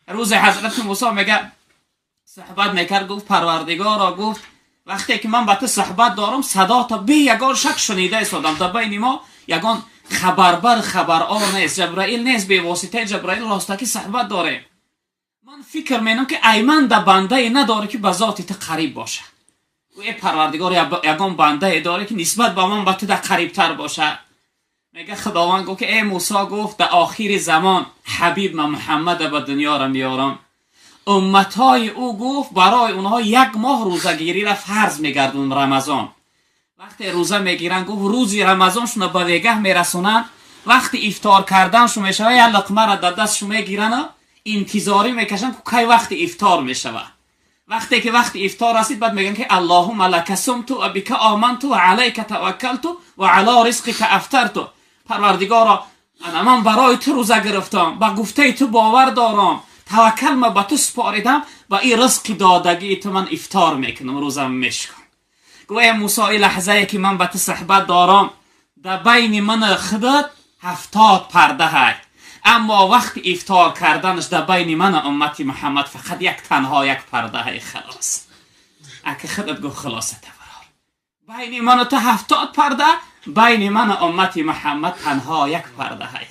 روز حضرت موسی میگه صحبت میکرد، گفت پروردگارا، گفت وقتی که من با تو صحبت دارم صدا تا بی یگان شک شنیده ایستادم، در بین ما یگان خبربر خبرآر نیست، جبرائیل نیست، به واسطه جبرائیل راستکی صحبت داره. من فکر مینم که ایمن در بنده نداره که به ذات تو قریب باشه. و ای پروردگار یگان بنده داره که نسبت به من به تو در قریب تر باشه. میگه خداوند گفت که ای موسی، گفت در آخر زمان حبیب من محمد به دنیا را میارم، امتای او گفت برای اونها 1 ماه روزه گیری را فرض میگردون. رمضان وقتی روزه میگیرن، گفت روزی رمضان شون به ویگه میرسونن، وقتی افطار کردن شو میشوه یا لقمه را در دست شو میگیرن، انتظاری میکشن که کی وقت افطار میشوه. وقتی که وقت افطار رسید بعد میگن که اللهم لک صمت و بک آمنت و علیک توکلت و علی رزقک افطرت. پروردگارا من برای تو روزه گرفتم، با گفته تو باور دارم، توکل ما به تو سپاریدم، با این رزق دادگی تو من افطار میکنم، روزم میشکنم. گویا موسی لحظه که من به تو صحبت دارم، در بین من خودت 70 پرده های، اما وقت افطار کردنش در بین من امت محمد فقط تنها یک پرده های. خلاص اگه خودت گفت خلاصه تبرار بین من و تو 70 پرده، بین من امت محمد تنها یک پرده های.